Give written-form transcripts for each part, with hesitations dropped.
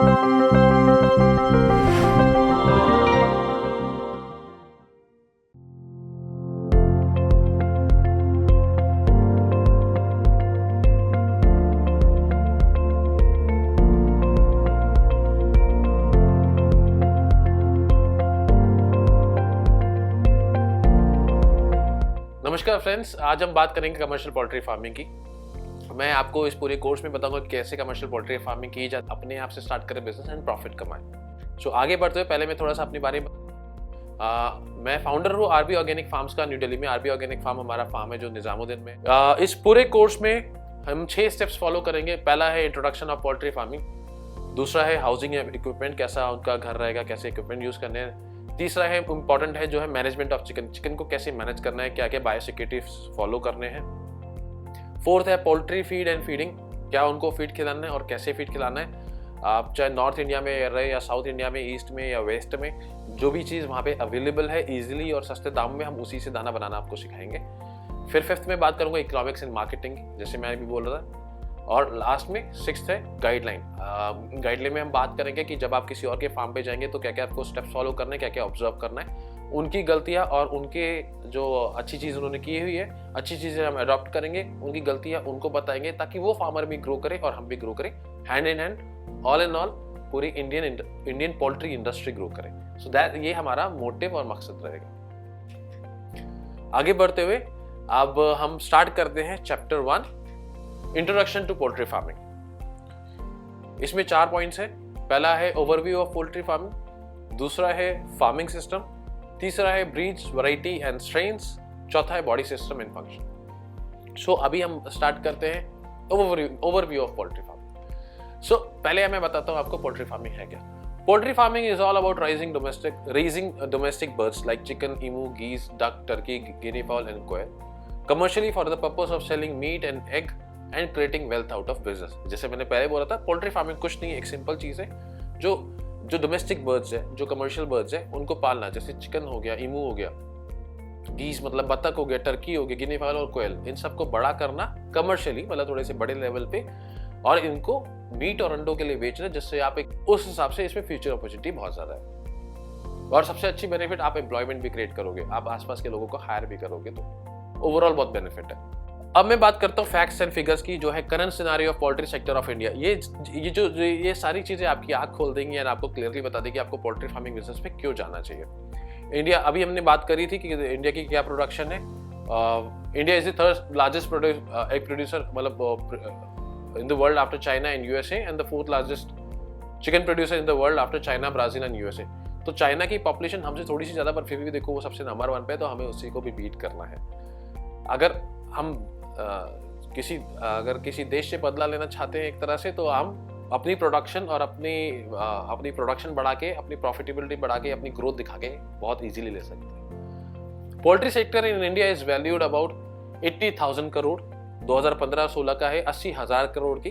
नमस्कार फ्रेंड्स, आज हम बात करेंगे कमर्शियल पोल्ट्री फार्मिंग की। मैं आपको इस पूरे कोर्स में बताऊंगा कि कैसे कमर्शियल पोल्ट्री फार्मिंग की जाए, अपने आप से स्टार्ट करें बिजनेस एंड प्रॉफिट कमाएं। सो आगे बढ़ते हुए पहले मैं थोड़ा सा अपने बारे में मैं फाउंडर हूँ आरबी ऑर्गेनिक फार्म्स का, न्यू दिल्ली में। आरबी ऑर्गेनिक फार्म हमारा फार्म है जो निजामुद्दीन में। इस पूरे कोर्स में हम 6 स्टेप्स फॉलो करेंगे। पहला है इंट्रोडक्शन ऑफ पोल्ट्री फार्मिंग, दूसरा है हाउसिंग इक्विपमेंट, कैसा उनका घर रहेगा, कैसे इक्विपमेंट यूज करने हैं। तीसरा है इंपॉर्टेंट है जो है मैनेजमेंट ऑफ चिकन, चिकन को कैसे मैनेज करना है, क्या क्या बायोसिक्योरिटी फॉलो करने हैं। फोर्थ है पोल्ट्री फीड एंड फीडिंग, क्या उनको फीड खिलाना है और कैसे फीड खिलाना है। आप चाहे नॉर्थ इंडिया में रहे या साउथ इंडिया में, ईस्ट में या वेस्ट में, जो भी चीज़ वहाँ पे अवेलेबल है इजीली और सस्ते दाम में, हम उसी से दाना बनाना आपको सिखाएंगे। फिर फिफ्थ में बात करूँगा इकोनॉमिक्स एंड मार्केटिंग, जैसे मैं भी बोल रहा था। और लास्ट में सिक्स्थ है गाइडलाइन। गाइडलाइन में हम बात करेंगे कि जब आप किसी और के फार्म पे जाएंगे तो क्या क्या आपको स्टेप्स फॉलो करना है, क्या क्या ऑब्जर्व करना है, उनकी गलतियां और उनके जो अच्छी चीज़ उन्होंने की हुई है, अच्छी चीज़ें हम अडॉप्ट करेंगे, उनकी गलतियां उनको बताएंगे ताकि वो फार्मर भी ग्रो करे और हम भी ग्रो करें, hand in hand, all in all पूरी इंडियन पोल्ट्री इंडस्ट्री ग्रो करे। सो दैट ये हमारा मोटिव और मकसद रहेगा। आगे बढ़ते हुए अब हम स्टार्ट करते हैं chapter 1, introduction to poultry farming. इसमें 4 पॉइंट्स है। पहला है ओवरव्यू ऑफ पोल्ट्री फार्मिंग, दूसरा है फार्मिंग सिस्टम, तीसरा है ब्रीड्स, वैरायटी एंड स्ट्रेन्स, चौथा है बॉडी सिस्टम एंड फंक्शन। सो अभी हम स्टार्ट करते हैं ओवरव्यू ऑफ पोल्ट्री फार्मिंग। सो पहले मैं बताता हूँ आपको पोल्ट्री फार्मिंग है क्या। Poultry farming is all about raising domestic birds like chicken, emu, geese, duck, turkey, guinea fowl and quail commercially for the purpose of selling meat and egg and creating wealth out of business. जैसे मैंने पहले बोला था, poultry farming कुछ नहीं है, एक simple चीज है जो डोमेस्टिक बर्ड्स है, जो कमर्शियल बर्ड्स है, उनको पालना। जैसे चिकन हो गया, इमू हो गया, गीस मतलब बत्तख हो गया, टर्की हो गया, गिनी फाउल और कोयल, इन सबको बड़ा करना कमर्शियली, मतलब थोड़े से बड़े लेवल पे, और इनको मीट और अंडों के लिए बेचना, जिससे आप उस हिसाब से इसमें फ्यूचर अपॉर्चुनिटी बहुत ज्यादा है। और सबसे अच्छी बेनिफिट, आप एम्प्लॉयमेंट भी क्रिएट करोगे, आप आसपास के लोगों को हायर भी करोगे, तो ओवरऑल बहुत बेनिफिट है। अब मैं बात करता हूँ फैक्ट्स एंड फिगर्स की, जो है current scenario of poultry sector of India. ये सारी चीजें आपकी आंख खोल देंगी और आपको क्लियरली बता देगी आपको पोल्ट्री फार्मिंग बिजनेस में क्यों जाना चाहिए। इंडिया, अभी हमने बात करी थी कि इंडिया की क्या प्रोडक्शन है। India is the third largest egg producer, मतलब in the world after China and USA, and the fourth largest chicken producer in the world after China, Brazil and USA. तो चाइना की population हमसे थोड़ी सी ज्यादा, पर फिर भी देखो वो सबसे नंबर 1 पे, तो हमें उसी को भी बीट करना है। अगर हम अगर किसी देश से बदला लेना चाहते हैं एक तरह से, तो हम अपनी प्रोडक्शन और अपनी प्रोडक्शन बढ़ा के, अपनी प्रॉफिटेबिलिटी बढ़ा के, अपनी ग्रोथ दिखा के बहुत इजीली ले सकते हैं। Poultry sector in India is valued about 80,000 crore, 2015-16 का है 80,000 करोड़ की।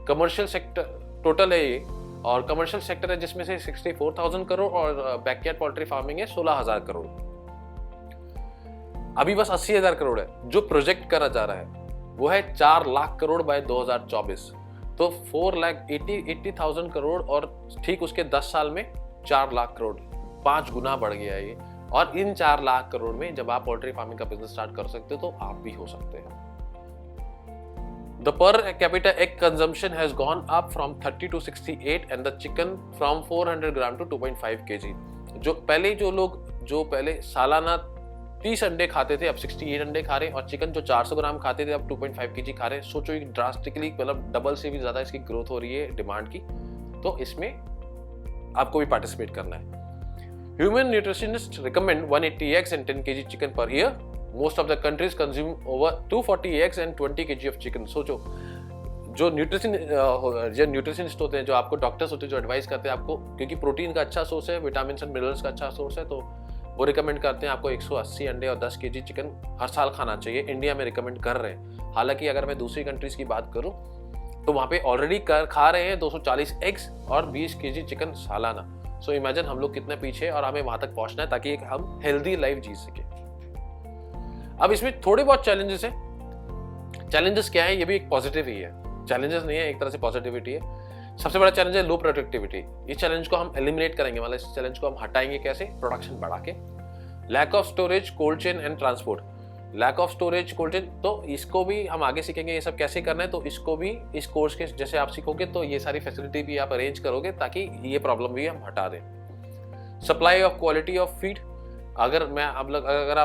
कमर्शियल सेक्टर टोटल है ये, और कमर्शियल सेक्टर है जिसमें से 64,000 करोड़, और बैकयार्ड पोल्ट्री फार्मिंग है 16,000 करोड़। अभी बस 80,000 करोड़ है। जो प्रोजेक्ट करा जा रहा है वो है 4 लाख करोड़ बाय 2024। तो 4,80,000 करोड़, और ठीक उसके 10 साल में 4 लाख करोड़, 5 गुना बढ़ गया ये। और इन 4 लाख करोड़ में जब आप पोल्ट्री फार्मिंग का बिजनेस स्टार्ट कर सकते हो, तो आप भी हो सकते हैं। The per capita egg consumption has gone up from 30 to 68 and the chicken from 400 gram to 2.5 kg। जो पहले सालाना 30 अंडे खाते थे, अब 68 अंडे खा रहे हैं, और चिकन जो 400 ग्राम खाते थे अब 2.5 kg खा रहे हैं। सोचो ये ड्रास्टिकली, मतलब डबल से भी ज्यादा इसकी ग्रोथ हो रही है डिमांड की। तो इसमें आपको भी पार्टिसिपेट करना है। Human nutritionist recommend 180 eggs and 10 kg chicken per year। Most of the countries consume over 240 eggs and 20 kg of chicken। सोचो, जो न्यूट्रिशनिस्ट होते हैं, जो आपको डॉक्टर्स होते हैं, जो एडवाइस करते हैं आपको, क्योंकि प्रोटीन का अच्छा सोर्स है, विटामिन एंड मिनरल्स का अच्छा सोर्स है, तो वो रिकमेंड करते हैं आपको 180 अंडे और 10 kg चिकन हर साल खाना चाहिए। इंडिया में रिकमेंड कर रहे हैं। हालांकि अगर मैं दूसरी कंट्रीज की बात करूं, तो वहाँ पे ऑलरेडी खा रहे हैं 240 एग्स और 20 kg चिकन सालाना। सो इमेजिन हम लोग कितने पीछे, और हमें वहां तक पहुंचना है ताकि हम हेल्दी लाइफ जी सके। अब इसमें थोड़े बहुत चैलेंजेस हैं। चैलेंजेस क्या है? ये भी एक पॉजिटिव ही है, चैलेंजेस नहीं है, एक तरह से पॉजिटिविटी है। सबसे बड़ा चैलेंज है लो प्रोडक्टिविटी। इस चैलेंज को हम एलिमिनेट करेंगे, मतलब इस चैलेंज को हम हटाएंगे कैसे? प्रोडक्शन बढ़ा के। Lack of storage, cold chain and transport. Lack of storage, cold chain, तो इसको भी हम आगे सीखेंगे ये सब कैसे करना है। तो इसको भी इस कोर्स के जैसे आप सीखोगे तो ये सारी फैसिलिटी भी आप अरेंज करोगे ताकि ये प्रॉब्लम भी हम हटा दें। Supply of quality of feed. अगर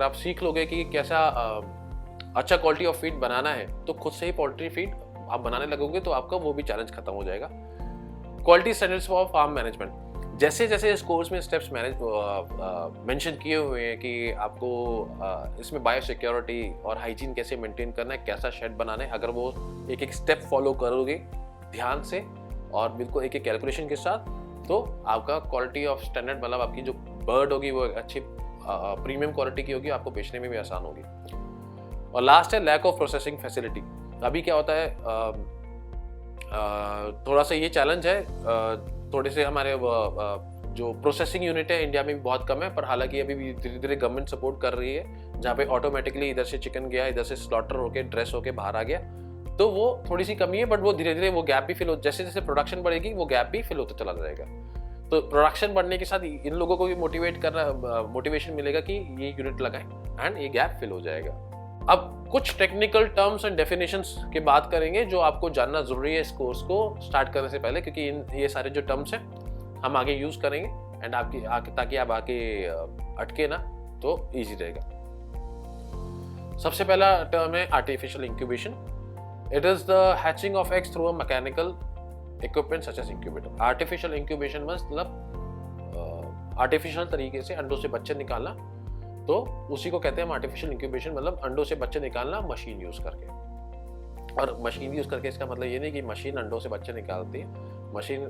आप सीख लोगे कि कैसा अच्छा क्वालिटी ऑफ फीड बनाना है तो खुद से ही पोल्ट्री फीड आप बनाने लगोगे तो आपका वो भी चैलेंज खत्म हो जाएगा। Quality standards for farm management. जैसे जैसे इस कोर्स में स्टेप्स मेंशन किए हुए हैं कि आपको इसमें बायो सिक्योरिटी और हाइजीन कैसे मेंटेन करना है, कैसा शेड बनाना है, अगर वो एक एक स्टेप फॉलो करोगे ध्यान से और बिल्कुल एक एक कैलकुलेशन के साथ, तो आपका क्वालिटी ऑफ स्टैंडर्ड, मतलब आपकी जो बर्ड होगी वो अच्छी प्रीमियम क्वालिटी की होगी, आपको बेचने में भी आसान होगी। और लास्ट है लैक ऑफ प्रोसेसिंग फैसिलिटी। अभी क्या होता है, थोड़ा सा ये चैलेंज है, थोड़े से हमारे जो प्रोसेसिंग यूनिट है इंडिया में भी बहुत कम है, पर हालांकि अभी भी धीरे धीरे गवर्नमेंट सपोर्ट कर रही है, जहाँ पे ऑटोमेटिकली इधर से चिकन गया, इधर से स्लॉटर होके ड्रेस होके बाहर आ गया, तो वो थोड़ी सी कमी है, बट वो धीरे धीरे वो गैप भी फिल हो, जैसे जैसे प्रोडक्शन बढ़ेगी वो गैप भी फिल होता चला जाएगा। तो प्रोडक्शन बढ़ने के साथ इन लोगों को भी मोटिवेशन मिलेगा कि ये यूनिट लगाएं एंड ये गैप फिल हो जाएगा। अब कुछ टेक्निकल टर्म्स एंड डेफिनेशंस की बात करेंगे जो आपको जानना जरूरी है इस कोर्स को स्टार्ट करने से पहले, क्योंकि ये सारे जो टर्म्स हैं हम आगे यूज करेंगे एंड ताकि आप आगे अटके ना तो इजी रहेगा। सबसे पहला टर्म है artificial incubation. It is the hatching of eggs through a mechanical equipment such as incubator. Artificial incubation मतलब आर्टिफिशियल तरीके से अंडों से बच्चे निकालना, तो उसी को कहते हैं हम आर्टिफिशियल इंक्यूबेशन, मतलब अंडों से बच्चे निकालना मशीन यूज करके। और मशीन यूज करके इसका मतलब ये नहीं कि मशीन अंडों से बच्चे निकालती है। मशीन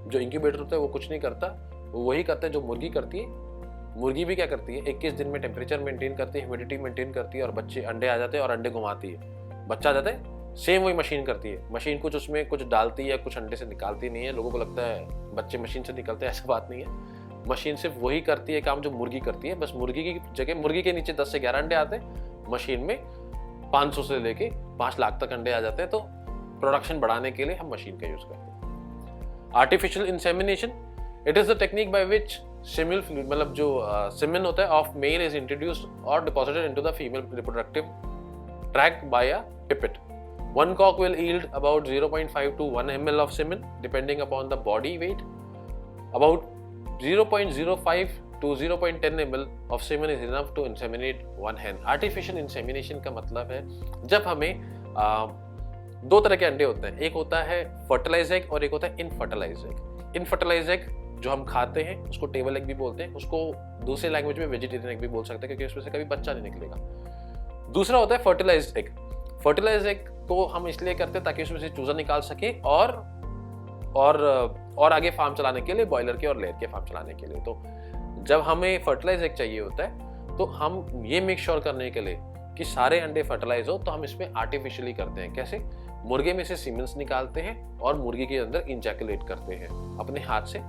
जो इंक्यूबेटर होता है वो कुछ नहीं करता, वो वही करता है जो मुर्गी करती है। मुर्गी भी क्या करती है, 21 दिन में टेम्परेचर मेंटेन करती है, ह्यूमिडिटी मेंटेन करती है और बच्चे अंडे आ जाते हैं और अंडे घुमाती है, बच्चा आ जाता है। सेम वही मशीन करती है। मशीन कुछ उसमें कुछ डालती है, कुछ अंडे से निकालती नहीं है। लोगों को लगता है बच्चे मशीन से निकलते हैं, ऐसा बात नहीं है। मशीन सिर्फ वही करती है काम जो मुर्गी करती है, बस मुर्गी की जगह मुर्गी के नीचे 10 से 11 अंडे आते हैं, मशीन में 500 से लेके 5 लाख तक अंडे आ जाते हैं। तो प्रोडक्शन बढ़ाने के लिए हम मशीन का यूज करते हैं। Artificial insemination, it is the technique by which seminal fluid, मतलब जो सेमेन होता है ऑफ मेल इज इंट्रोड्यूस्ड और deposited into the female reproductive tract by a pipette. One cock will yield about 0.5 to 1 ml of semen depending upon the body weight. About 0.05 to 0.10 ml of semen is enough to inseminate one hen. Artificial insemination का मतलब है जब हमें दो तरह के अंडे होते हैं, एक होता है फर्टिलाइज एग और एक होता है इनफर्टिलाइज एग. इनफर्टिलाइज एग जो हम खाते हैं उसको टेबल एग भी बोलते हैं, उसको दूसरे लैंग्वेज में वेजिटेरियन एग भी बोल सकते हैं क्योंकि उसमें से कभी बच्चा नहीं निकलेगा. दूसरा होता है फर्टिलाइज्ड एग. फर्टिलाइज्ड एग को हम इसलिए करते हैं ताकि उसमें से चूजा निकाल सके और आगे फार्म चलाने के लिए, बॉयलर के और लेयर के फार्म चलाने के लिए. तो जब हमें फर्टिलाइज एग चाहिए होता है तो हम ये मेक श्योर करने के लिए कि सारे अंडे फर्टिलाइज हो तो हम इसमें आर्टिफिशियली करते हैं. कैसे? मुर्गे में से सीमेंस निकालते हैं और मुर्गी के अंदर इंजैकुलेट करते हैं अपने हाथ से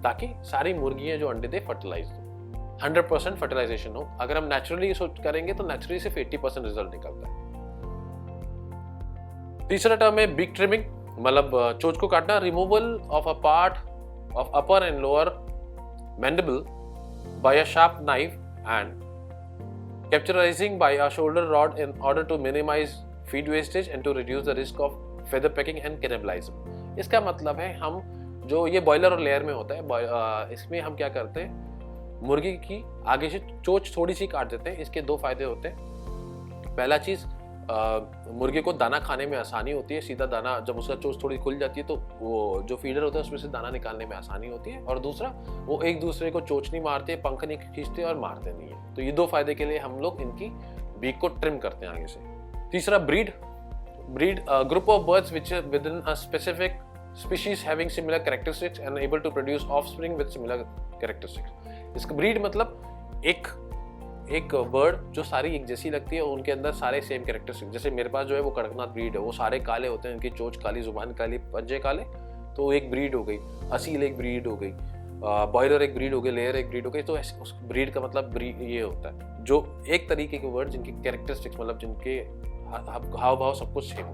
ताकि सारी मुर्गियां जो अंडे दे फर्टिलाइज हो, 100% फर्टिलाइजेशन हो. अगर हम नेचुरली करेंगे तो नेचुरली सिर्फ 80% रिजल्ट निकलता है. तीसरा टर्म है बिग ट्रिमिंग, मतलब चोंच को काटना. Removal of a part of upper and lower mandible by a sharp knife and cauterizing by a shoulder rod in order to minimize feed wastage and to reduce the risk of feather pecking and cannibalism. इसका मतलब है हम जो ये boiler और layer में होता है, इसमें हम क्या करते हैं, मुर्गी की आगे से चोंच थोड़ी सी काट देते हैं. इसके दो फायदे होते हैं. पहला चीज, मुर्गे को दाना खाने में आसानी होती है. सीधा दाना, जब उसका चोंच थोड़ी खुल जाती है तो वो जो फीडर होता है उसमें से दाना निकालने में आसानी होती है. और दूसरा, वो एक दूसरे को चोंच नहीं मारते, पंख नहीं खींचते और मारते नहीं है. तो ये दो फायदे के लिए हम लोग इनकी बीक को ट्रिम करते हैं आगे से. तीसरा, breed. Group of birds which with in a specific species having similar characteristics and able to produce offspring with similar characteristics. इसका ब्रीड मतलब एक बर्ड जो सारी एक जैसी लगती है, उनके अंदर सारे सेम कैरेक्टरिस्टिक्स. जैसे मेरे पास जो है वो कड़कनाथ ब्रीड है, वो सारे काले होते हैं, इनकी चोंच काली, जुबान काली, पंजे काले, तो एक ब्रीड हो गई. असील एक ब्रीड हो गई, बॉयलर एक ब्रीड हो गई, लेयर एक ब्रीड हो गई. तो उस ब्रीड का मतलब ब्रीड ये होता है जो एक तरीके के बर्ड जिनकी कैरेक्टरिस्टिक्स, मतलब जिनके हाव भाव सब कुछ सेम हो.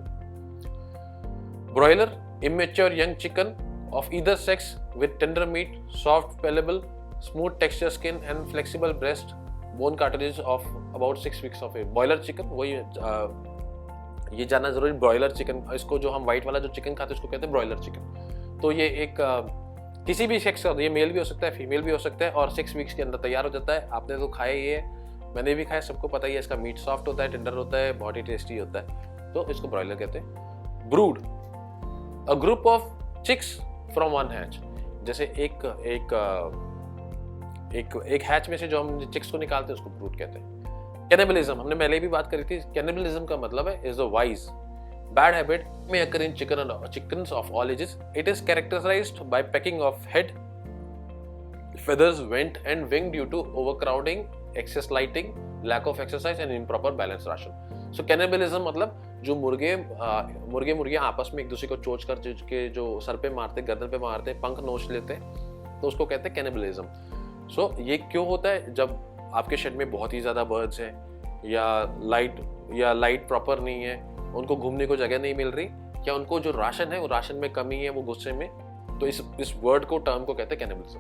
Broiler immature young chicken of either sex with tender meat, soft palatable, smooth texture skin and flexible breast, bone cartilages of about 6 weeks of age. Boiler chicken, वही ये जानना जरूरी, ब्रॉयलर चिकन, इसको जो हम व्हाइट वाला जो चिकन खाते हैं उसको कहते हैं ब्रॉयलर चिकन। तो ये एक किसी भी सेक्स का, ये मेल भी हो सकता है, फीमेल भी हो सकता है, और 6 वीक्स के अंदर तैयार हो जाता है। आपने तो खाया ही है, मैंने भी खाया, सबको पता ही है, इसका मीट सॉफ्ट होता है, टेंडर होता है, बहुत ही टेस्टी होता है, तो इसको ब्रॉयलर कहते हैं। Brood, a group of chicks from one hatch, जैसे एक हैच में से जो हम चिक्स को निकालते हैं उसको ब्रूड कहते हैं। कैनिबलिज्म, हमने पहले भी बात करी थी। कैनिबलिज्म का मतलब है is a wise bad habit may occur in chickens of all ages. It is characterized by pecking of head, feathers, vent and wing due to overcrowding, excess lighting, lack of exercise and improper balanced ration. So cannibalism मतलब जो मुर्गियाँ आपस में एक दूसरे को चोच कर के जो सर पे मारते, गर्दन पे मारते, पंख नोच लेते, तो उसको कहते हैं कैनिबलिज्म। सो ये क्यों होता है? जब आपके शेड में बहुत ही ज़्यादा बर्ड्स हैं या लाइट प्रॉपर नहीं है, उनको घूमने को जगह नहीं मिल रही, या उनको जो राशन है वो राशन में कमी है, वो गुस्से में, तो इस वर्ड को, टर्म को कहते हैं cannibalism.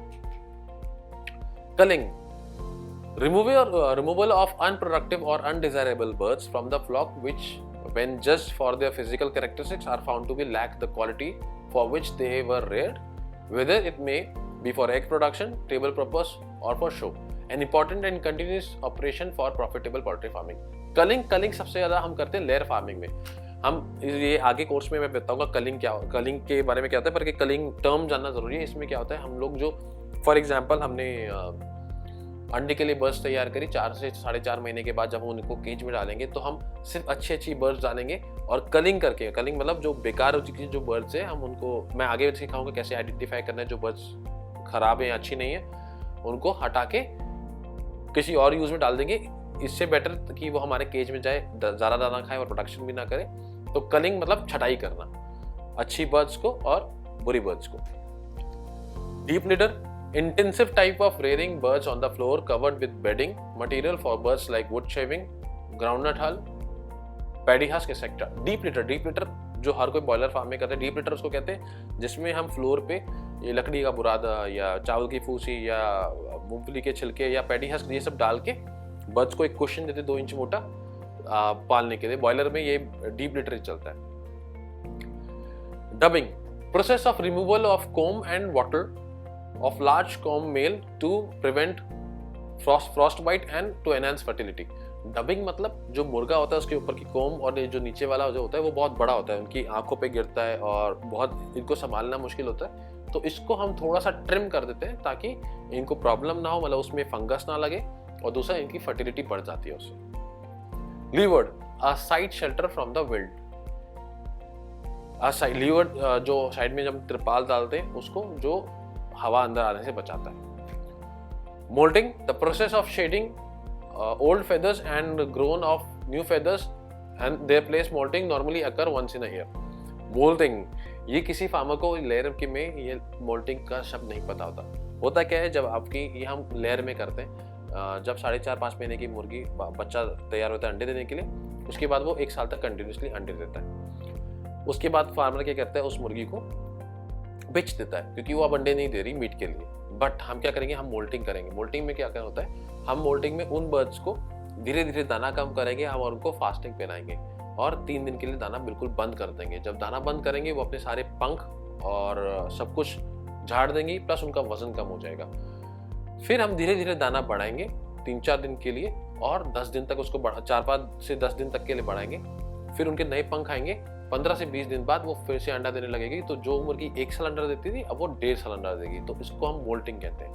Culling, removal of unproductive or undesirable birds from the flock which when judged for their physical characteristics are found to be lack the quality for which they were reared, whether it may be for egg production, table purpose or for show, an important and continuous operation for profitable poultry farming. Culling सबसे ज्यादा हम करते हैं layer farming में। हम ये आगे course में मैं बताऊंगा कलिंग के बारे में क्या होता है, पर कि कलिंग टर्म जानना जरूरी है। इसमें क्या होता है, हम लोग जो फॉर एग्जांपल हमने अंडे के लिए बर्ड्स तैयार करी, 4 से 4.5 महीने के बाद जब हम उनको केज में डालेंगे तो हम सिर्फ अच्छी बर्ड्स डालेंगे और कलिंग करके, कलिंग मतलब जो बेकार हो चुकी है जो बर्ड्स है, हम उनको, मैं आगे सिखाऊंगा कैसे आइडेंटिफाई करना है जो बर्ड्स खराब है, अच्छी नहीं है, उनको हटा के किसी और यूज में डाल देंगे। इससे बेटर कि वो हमारे केज में जाए, ज़्यादा दाना खाए और प्रोडक्शन भी ना करे। तो कलिंग मतलब छटाई करना, अच्छी बर्ड्स को और बुरी बर्ड्स को। Deep litre, intensive type of rearing birds on the floor covered with bedding material for birds like wood shaving, groundnut hull, paddy husk etc. Deep litre जो हर कोई बॉयलर फार्म में करते हैं, डीप लिटर उसको कहते हैं जिसमें हम फ्लोर पे ये लकड़ी का बुरादा या चावल की फूसी या मूंगफली के छिलके या पैडी हस्क ये सब डाल के बर्ड्स को एक कुशन देते 2 इंच मोटा पालने के लिए। बॉयलर में ये डीप लिटर चलता है। Dubbing, process of removal of comb and wattle of large comb male to prevent frostbite and to enhance fertility. Dubbing मतलब जो मुर्गा होता है उसके ऊपर की कोम और जो नीचे वाला जो होता है वो बहुत बड़ा होता है, उनकी आंखों पे गिरता है और बहुत इनको संभालना मुश्किल होता है, तो इसको हम थोड़ा सा ट्रिम कर देते हैं ताकि इनको प्रॉब्लम ना हो, मतलब उसमें फंगस ना लगे, और दूसरा इनकी फर्टिलिटी बढ़ जाती है उससे। Leeward, a side shelter from the wind, leeward जो साइड में जब त्रिपाल डालते हैं उसको जो हवा अंदर आने से बचाता है। Moulting, the process of shedding old feathers and grown of new feathers and their place moulting normally occur once in a year. Moulting, ये किसी फार्मर को लेयर के में ये मोल्टिंग का शब्द नहीं पता होता क्या है, जब आपकी ये हम लेयर में करते हैं, जब 4.5-5 महीने की मुर्गी बच्चा तैयार होता है अंडे देने के लिए, उसके बाद वो 1 साल तक कंटिन्यूसली अंडे देता है। उसके बाद फार्मर क्या करता है, उस मुर्गी को बेच देता है क्योंकि वो अब अंडे नहीं दे रही मीट के लिए। बट हम क्या करेंगे, हम मोल्टिंग करेंगे। मोल्टिंग में क्या करना होता है, हम मोल्टिंग में उन बर्ड्स को धीरे धीरे दाना कम करेंगे हम और उनको फास्टिंग पिलाएंगे और 3 दिन के लिए दाना बिल्कुल बंद कर देंगे। जब दाना बंद करेंगे वो अपने सारे पंख और सब कुछ झाड़ देंगे, प्लस उनका वजन कम हो जाएगा। फिर हम धीरे धीरे दाना बढ़ाएंगे 3-4 दिन के लिए और 10 दिन तक उसको 4-5 से 10 दिन तक के लिए बढ़ाएंगे। फिर उनके नए पंख आएंगे, 15 से 20 दिन बाद वो फिर से अंडा देने लगेगी। तो जो मुर्गी 1 साल अंडा देती थी अब वो 1.5 साल अंडा देगी। तो इसको हम मोल्टिंग कहते हैं।